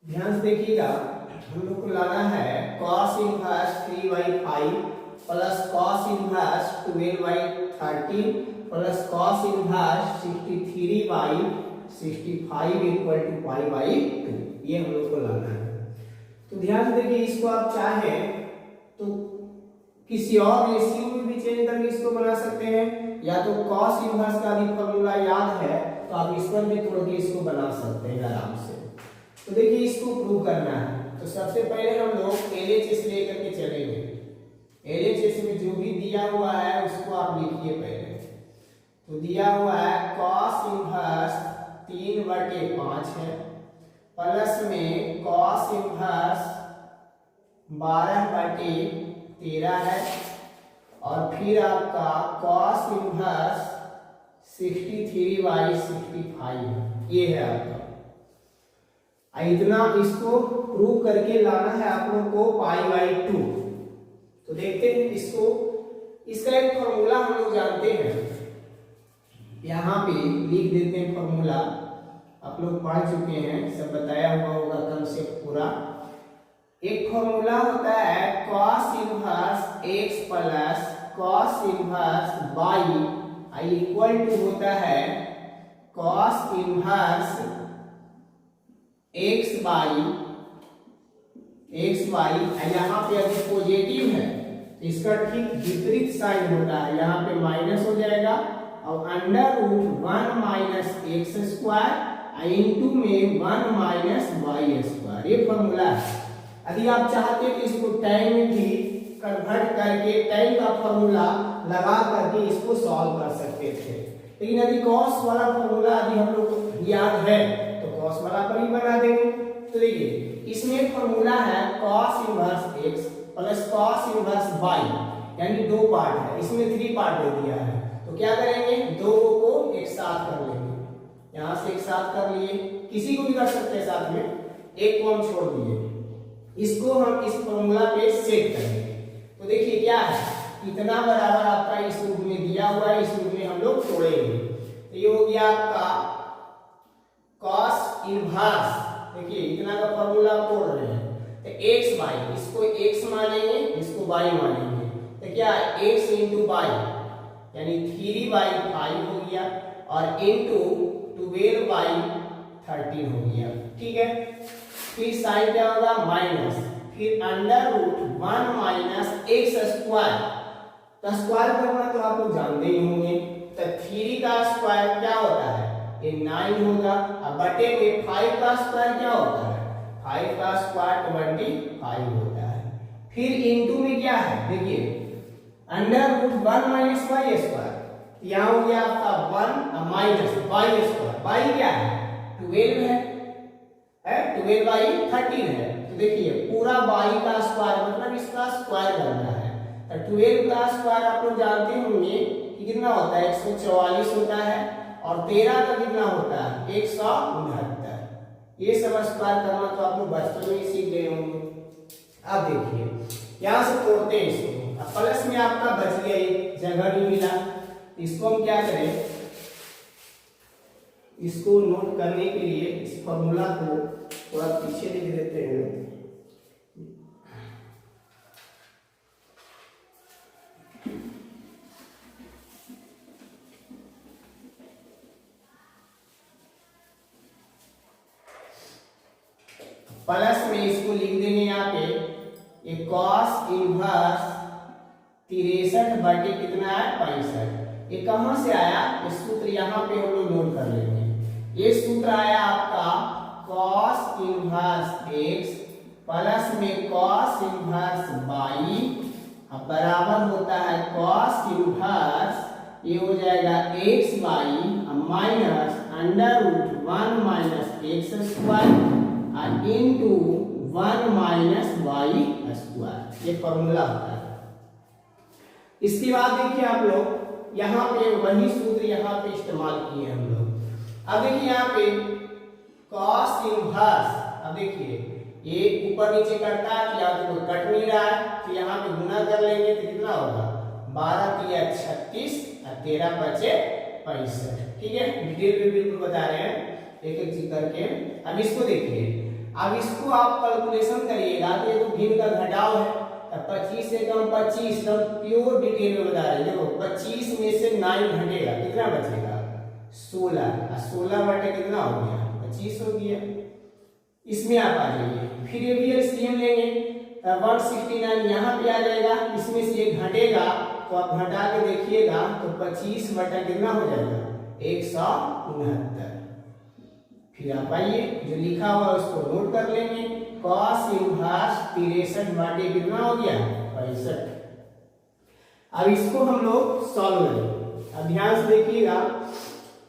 ध्यान से देखिएगा, हम लोग को लाना है cos inverse 3/5 plus cos inverse 12/13 plus cos inverse 63/65 equal to π/2। ये हम लोग को लाना है। तो ध्यान से देखिए, इसको आप चाहें तो किसी और रेशियो में भी चेंज करके इसको बना सकते हैं, या तो cos इनवर्स का भी फॉर्मूला याद है तो आप इस पर भी तोड़ के इसको बना सकते हैं आराम से। तो देखिए, इसको प्रूव करना है तो सबसे पहले हम लोग LHS लेकर के चलेंगे। LHS में जो भी दिया हुआ है उसको आप लिखिए पहले। तो दिया हुआ है cos इनवर्स 3/5 है, प्लस में cos इनवर्स 12/13 है, और फिर आपका cos इनवर्स 63/65 ये है आपका। इतना इसको प्रूव करके लाना है आप लोग को π/2। तो देखते हैं इसको, इसका एक फॉर्मूला हम लोग जानते हैं, यहाँ पे लिख देते हैं फॉर्मूला। आप लोग पढ़ चुके हैं, सब बताया हुआ होगा कंसेप्ट पूरा। एक फॉर्मूला होता है cos inverse x plus cos inverse y equal to होता है cos इनवर्स x बाई यहाँ पे अगर पॉजिटिव है तो इसका ठीक विपरीत साइन होता है, यहाँ पे माइनस हो जाएगा और under root 1 minus x square into में 1 माइनस वाई स्क्वायर। ये फॉर्मूला है। यदि आप चाहते तो इसको टाइम में भी कन्वर्ट करके टाइम का फॉर्मूला लगा करके इसको सॉल्व कर सकते थे, लेकिन यदि cos वाला फॉर्मूला यदि हम लोग को याद है तो cos वाला पर ही बना देंगे। तो देखिए, इसमें फॉर्मूला है cos inverse x plus cos inverse y, यानी दो पार्ट है, इसमें 3 पार्ट दे दिया है। तो क्या करेंगे, दो को एक साथ कर लेंगे, यहां से एक साथ कर लिए, किसी को भी कर सकते हैं साथ में, एक को हम छोड़ दिए। इसको हम इस फॉर्मूला पे सेट करेंगे। तो देखिए क्या है, इतना बराबर आपका इस रूप में दिया हुआ है, इस रूप में हम लोग तोड़ेंगे। तो ये हो गया आपका cos इनवर्स, देखिए इतना का फॉर्मूला तोड़ रहे हैं तो x बाई, इसको x मानेंगे, इसको y मानेंगे, तो क्या x इंटू y यानी 3/5 हो गया और इंटू 12/13 हो गया। ठीक है, फिर साइन क्या होगा माइनस, फिर under root 1 minus x square. तो स्क्वायर करना तो आप लोग जानते ही होंगे, तो 3 का स्क्वायर क्या होता है, ये 9 होगा, अब बटे में 5 का स्क्वायर क्या होता है, 5 का स्क्वायर 25 होता है। फिर इनटू में क्या है, देखिए under root 1 minus y square, यहाँ हो गया आपका 1 माइनस वाई स्क्वायर, वाई क्या है 12 है 12/13 है। तो देखिए पूरा y का स्क्वायर मतलब इसका स्क्वायर करना है, तो 12 का स्क्वायर आप लोग जानते होंगे कि कितना होता है 144 होता है, और 13 का कितना होता है 169। ये सब स्क्वायर करना तो आप लोग बचपन में ही सीख गए होंगे। अब देखिए यहां से तोड़ते हैं इसको, अब प्लस में आपका बच गया, एक जगह नहीं मिला, इसको हम क्या करें, इसको नोट करने के लिए इस फॉर्मूला को थोड़ा पीछे लिख देते हैं। प्लस में इसको लिख देंगे यहाँ पे, ये cos इनवर्स 63 बटे कितना है 65। ये कहां से आया, ये सूत्र यहाँ पे हम लोग नोट कर लेंगे। ये सूत्र आया आपका cos इनवर्स x प्लस में cos इनवर्स y बराबर होता है cos इनवर्स, ये हो जाएगा x y minus under root 1 minus x square into 1 minus y square. ये फॉर्मूला होता है। इसके बाद देखिए आप लोग यहाँ पे वही सूत्र यहाँ पे इस्तेमाल किए हम लोग। अब देखिए यहाँ पे cos इनवर्स, अब देखिए ये ऊपर नीचे करता है तो यहाँ तो कट नहीं रहा है, तो यहाँ पे गुना कर लेंगे तो कितना होगा 12 3 36 और 13 बचे 65। ठीक है, डिटेल में बिल्कुल बता रहे हैं एक एक चीज करके। अब इसको देखिए अब इसको आप कैलकुलेशन करिएगा तो ये तो भिन्न का घटाव है, तब 25 से कम 25, तब प्योर डिटेल में बता रहे हैं। देखो 25 में से 9 घटेगा, कितना बचेगा 16, और 16 बटे कितना हो गया 25 हो गया। इसमें आप आ जाइए, फिर ये भी एलसीएम लेंगे, तब 169 यहाँ पे आ जाएगा, इसमें से ये घटेगा तो आप घटा के देखिएगा तो 25 बटा कितना हो जाएगा 169। फिर आप आइए जो लिखा हुआ है उसको नोट कर लेंगे, cos इनवर्स 63 बटे कितना हो गया 65। अब इसको हम लोग सॉल्व करेंगे, अब ध्यान से देखिएगा।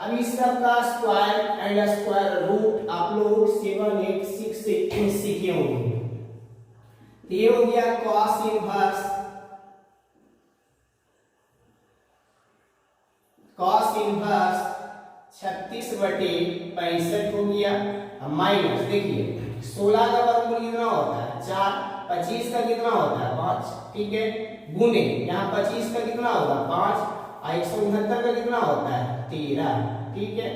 अब इस सब का स्क्वायर एंड स्क्वायर रूट आप लोग 7 8 6 से सीखे होंगे। ये हो गया cos इनवर्स, cos इनवर्स 36 बटे 65 हो गया। अब माइनस देखिए 16 का वर्गमूल कितना होता है 4, 25 का कितना होता है 5, ठीक है, गुने यहाँ 25 का कितना होगा 5, और 169 का कितना होता है 13, ठीक है,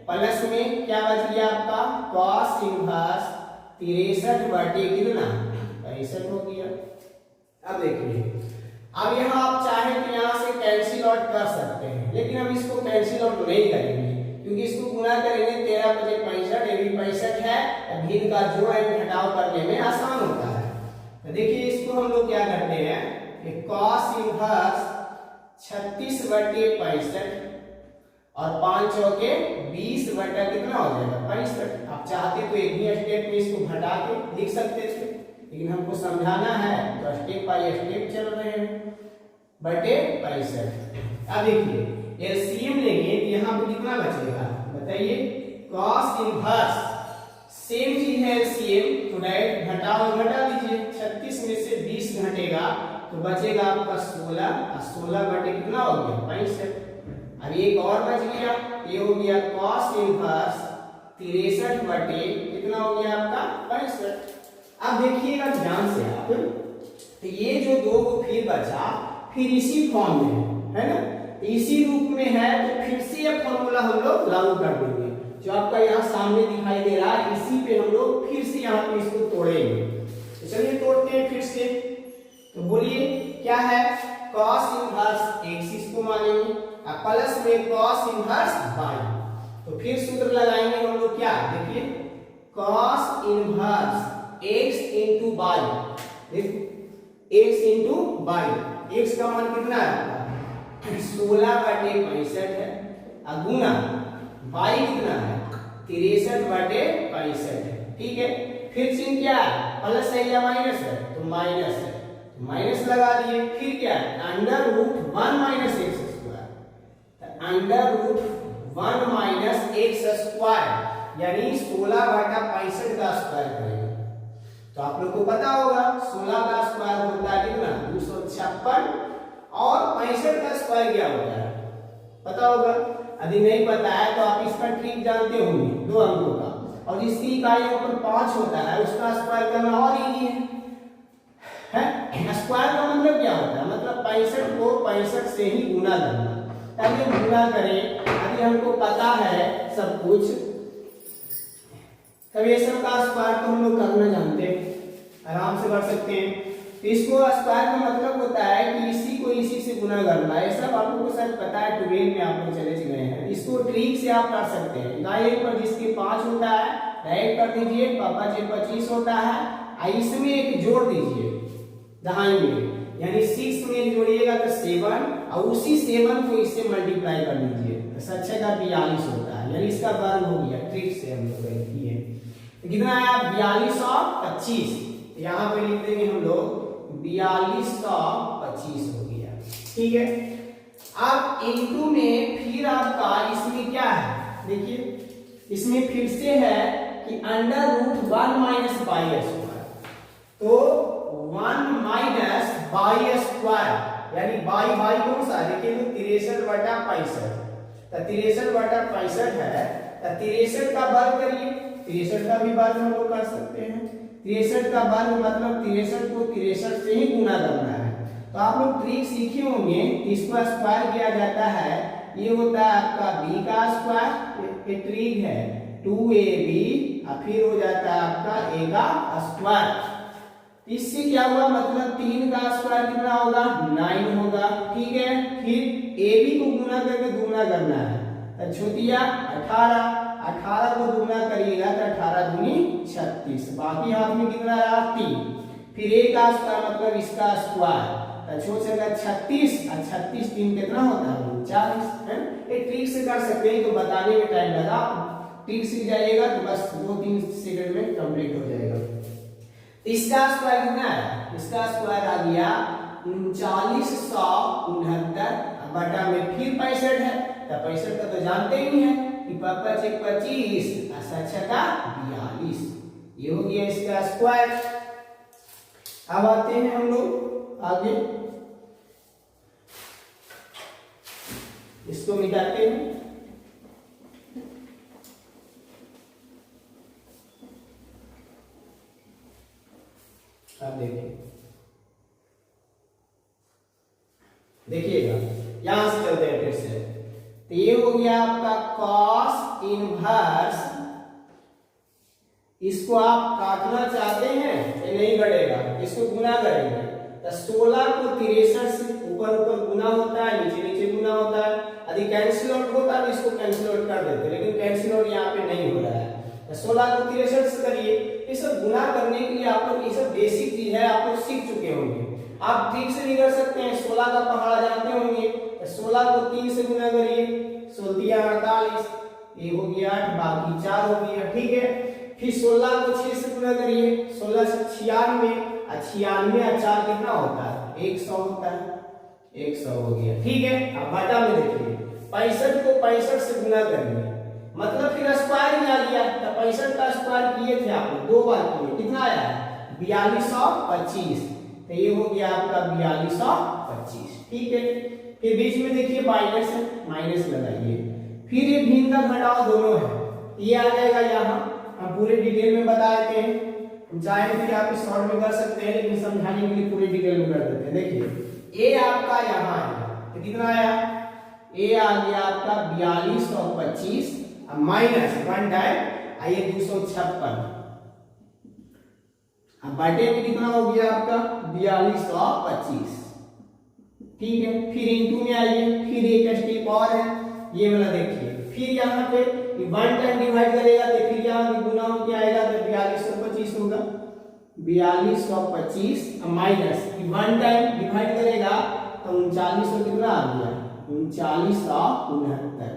प्लस में क्या बच गया आपका cos इनवर्स 63 बटे कितना 65 हो गया। अब देखिए, अब यहाँ आप चाहे तो यहाँ से कैंसिल आउट कर सकते हैं, लेकिन हम इसको कैंसिल आउट नहीं करेंगे क्योंकि इसको गुणा करेंगे 13 बटे 65, ये भी 65 है, भिन्न का जोड़ एवं घटाव करने में आसान होता है। तो देखिए इसको हम लोग क्या करते हैं कि cos इनवर्स 36 बटे 65 और 5 चौके 20 बटा कितना हो जाएगा 65। आप चाहते तो एक ही स्टेप में इसको घटा के लिख सकते थे, लेकिन हमको समझाना है तो स्टेप बाय स्टेप चल रहे हैं, बटे 65। अब देखिए एलसीएम लेंगे तो यहाँ पे कितना बचेगा बताइए, cos इनवर्स सेम चीज है एलसीएम, तो डायरेक्ट घटाओ घटा दीजिए, 36 में से 20 घटेगा तो बचेगा आपका 16, और 16 बटे कितना हो गया 65। अब एक और बच गया, ये हो गया cos इनवर्स 63 बटे कितना हो गया आपका 65। अब देखिएगा ध्यान से आप, तो ये जो दो को फिर बचा फिर इसी फॉर्म में है ना, इसी रूप में है, तो फिर से ये फॉर्मूला हम लोग लागू कर देंगे जो आपका यहाँ सामने दिखाई दे रहा है, इसी पे हम लोग फिर से यहाँ पे इसको तोड़ेंगे। तो चलिए तोड़ते हैं फिर से, तो बोलिए क्या है cos इनवर्स x इसको मानेंगे और प्लस में cos इनवर्स y, तो फिर सूत्र लगाएंगे हम लोग क्या, देखिए cos inverse x into y, देखो x इंटू y, x का मान कितना है आपका 16 बटे 65 है, और गुना y कितना है 63 बटे 65 है, ठीक है। फिर चिन्ह क्या है प्लस है या माइनस है, तो माइनस है, तो माइनस लगा दिए। फिर क्या है under root 1 minus x square, तो under root 1 minus x square यानी 16 बटा 65 का स्क्वायर करेंगे। तो आप लोग को पता होगा 16 का स्क्वायर होता है कितना 256, और 65 का स्क्वायर क्या होता है पता होगा, यदि नहीं पता है तो आप इसका ट्रिक जानते होंगे 2 अंकों का, और जिसकी इकाइयों पर 5 होता है उसका स्क्वायर करना और इजी है। स्क्वायर का मतलब क्या होता है, मतलब 65 को 65 से ही गुना करना, ताकि गुना करें, यदि हमको पता है सब कुछ, तब ये सब का स्क्वायर तो हम लोग करना जानते हैं, आराम से कर सकते हैं। तो इसको स्क्वायर का मतलब होता है कि इसी को इसी से गुना करना है, सब आप लोगों को शायद पता है, 12 में आप लोग चले गए हैं। इसको ट्रिक से आप कर सकते हैं, इकाई पर जिसके 5 होता है डायरेक्ट कर दीजिए, पापा जी 25 होता है, इसमें एक जोड़ दीजिए दहाई में, यानी 6 में जोड़िएगा तो 7, और उसी 7 को इससे मल्टीप्लाई कर दीजिए तो 7 का 42 होता है, यानी इसका वर्ग हो गया। ट्रिक से हम लोग किए, तो कितना आया 4225, यहाँ पे लिख देंगे हम लोग 4225 हो गया, ठीक है। अब इनटू में फिर आपका इसमें क्या है, देखिए इसमें फिर से है कि under root 1 minus y square, तो 1 माइनस बाई स्क्वायर यानी बाई बाई कौन सा, देखिए तो 63 बटा 65, तो 63 बटा 65 है, तो 63 का वर्ग करिए, 63 का भी वर्ग हम लोग कर सकते हैं, 63 का वर्ग मतलब 63 को 63 से ही गुना करना है। तो आप लोग ट्रिक सीखे होंगे, इसको स्क्वायर किया जाता है, ये होता है आपका b का स्क्वायर, ये ट्रिक है, 2ab और फिर हो जाता है आपका a का स्क्वायर। इससे क्या हुआ, मतलब 3 का स्क्वायर कितना होगा, 9 होगा। ठीक है, फिर ab को गुना करके दूना करना है, तो छोटिया 18 को दूना करिएगा तो 18 दूनी 36, बाकी हाथ में कितना रहा 3, फिर a का स्क्वायर मतलब इसका स्क्वायर, तो छोड़ सकेगा 36 और 36 3 कितना होता है 39 है। ये ट्रिक से कर सकते हैं, तो बताने में टाइम लगा, ट्रिक सीख जाइएगा तो बस 2-3 सेकंड में कंप्लीट हो जाएगा। इसका स्क्वायर कितना है, इसका स्क्वायर आ गया 3969 बटा में फिर 65 है, तो 65 का तो जानते ही हैं कि 5 × 25 का 42, ये हो गया इसका स्क्वायर। अब आते हैं हम लोग आगे, इसको मिटाते हैं। अब देखिएगा, यहां से चलते हैं फिर से, तो ये हो गया आपका cos इनवर्स, इसको आप काटना चाहते हैं, ये नहीं कटेगा, इसको गुना करेंगे, तो 16 को 63 से ऊपर गुना होता है, नीचे गुना होता है, यदि कैंसिल आउट होता है तो इसको कैंसिल आउट कर देते, लेकिन कैंसिल आउट यहाँ पे नहीं हो रहा है, तो 16 को 63 से करिए। ये सब गुना करने के लिए आप लोग, ये सब बेसिक चीज है, आप लोग सीख चुके होंगे, आप ठीक से भी कर सकते हैं। 16 का पहाड़ा जानते होंगे, तो 16 को 3 से गुना करिए, 16 48, ये हो गया 8, बाकी 4 हो गया। ठीक है, फिर 16 को 6 से गुना करिए, 16 से 96, और 96 और 4 कितना होता है 100 होता है, 100 हो गया। ठीक है, अब बटा में देखिए 65 को 65 से गुना करिए, मतलब फिर स्क्वायर में आ गया, तो 65 का स्क्वायर किए थे आप लोग 2 बार किए, कितना आया 4225, तो ये हो गया आपका 4225। ठीक है, फिर बीच में देखिए माइनस है, माइनस लगाइए, फिर ये भिन्न का घटाव दोनों है, ये आ जाएगा यहाँ, हम पूरे डिटेल में बता देते हैं, हम चाहे फिर आप शॉर्ट में कर सकते हैं, लेकिन समझाने के लिए पूरे डिटेल में कर देते हैं। देखिए ए आपका यहाँ आया, तो कितना आया, ए आ गया आपका 4225 माइनस 1 टाइम आइए 256, अब बटे में कितना हो गया आपका 4225। ठीक है, फिर इनटू में आइए, फिर एक स्टेप और है, ये वाला देखिए, फिर यहाँ पे 1 टाइम डिवाइड करेगा तो फिर यहाँ भी गुना होके आएगा, तो 4225 होगा, 4225 माइनस 1 टाइम डिवाइड करेगा तो 3900 कितना आ गया 3969,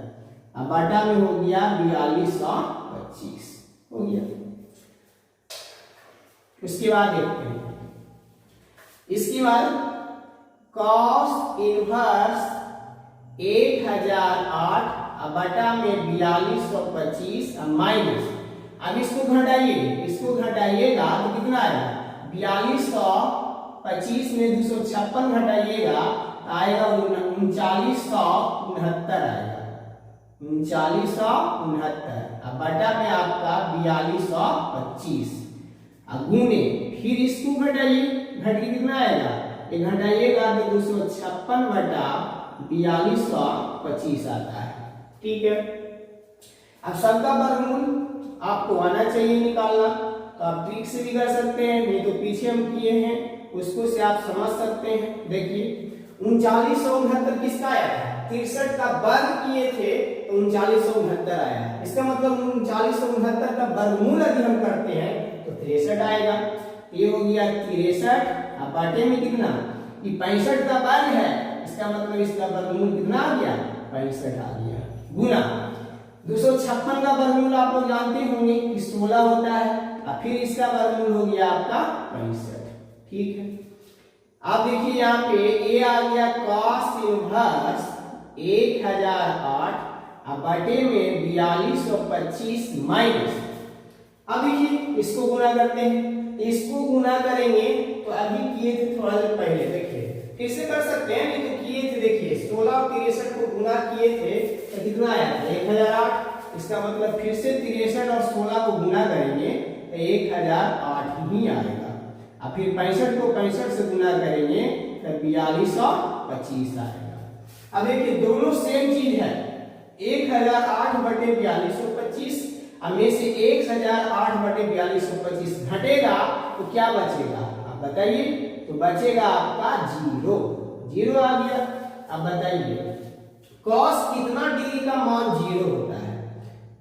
अब बटा में हो गया 4225 हो गया। उसके बाद देखते हैं, इसके बाद cos इनवर्स 1008 बटा में 4225 माइनस, अब इसको घटाइएगा तो कितना आएगा 4225 में 256 घटाइएगा तो आएगा 3969 आएगा, 3969, अब बटा में आपका 4225 गुने, फिर इसको घटाइए, घट के कितना आएगा, ये घटाइएगा तो 256 बटा 4225 आता है। ठीक है, अब सबका वर्गमूल आपको आना चाहिए निकालना, तो आप ट्रिक से भी कर सकते हैं, नहीं तो पीछे हम किए हैं उसको से आप समझ सकते हैं। देखिए 3969 किसका आया था, 63 का वर्ग किए थे तो 3969 आया, इसका मतलब 3969 का वर्गमूल यदि हम करते हैं तो 63 आएगा, ये हो गया 63, अब बाटे में कितना, ये 65 का वर्ग है, इसका मतलब इसका वर्गमूल कितना आ गया 65 आ गया, गुना 256 का वर्गमूल आप लोग जानते होंगे कि 16 होता है, और फिर इसका वर्गमूल हो गया आपका 65। ठीक है, अब देखिए यहाँ पे ए आ गया cos इनवर्स 1008 अब बटे में 4225 माइनस, अब देखिए इसको गुना करते हैं, इसको गुना करेंगे तो अभी किए थे थोड़ा देर पहले, देखिए फिर से कर सकते हैं, नहीं तो किए थे, देखिए 16 और 63 को गुना किए थे तो कितना आया था 1008, इसका मतलब फिर से 63 और 16 को गुना करेंगे तो 1008 ही आएगा, और फिर 65 को 65 से गुना करेंगे तो 4225 आएगा। अब देखिए दोनों सेम चीज है, 1008 बटे 4225, अब में से 1008/4225 घटेगा तो क्या बचेगा आप बताइए। तो बचेगा आपका 0 0 आ गया। अब बताइए cos कितना डिग्री का मान 0 होता है।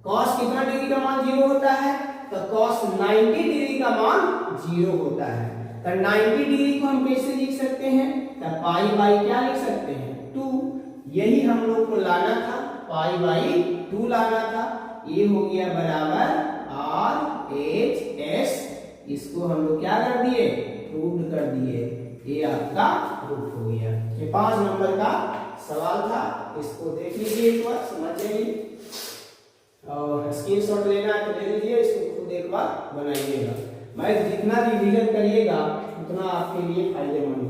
cos कितना डिग्री का मान 0 होता है। तो cos 90 डिग्री का मान 0 होता है। तो 90 डिग्री को हम कैसे लिख सकते हैं। तो पाई बाई क्या लिख सकते हैं 2। यही हम लोग को लाना था, पाई बाई 2 लाना था। ये हो गया बराबर आर एच एस। इसको हम लोग क्या कर दिए प्रूव कर दिए। ये आपका प्रूफ हो गया। ये 5 नंबर का सवाल था। इसको देख लीजिए एक बार, समझ लीजिए और स्क्रीनशॉट लेना है तो ले लीजिए। इसको खुद एक बार बनाइएगा। मैं जितना रिवीजन करिएगा उतना आपके लिए फायदेमंद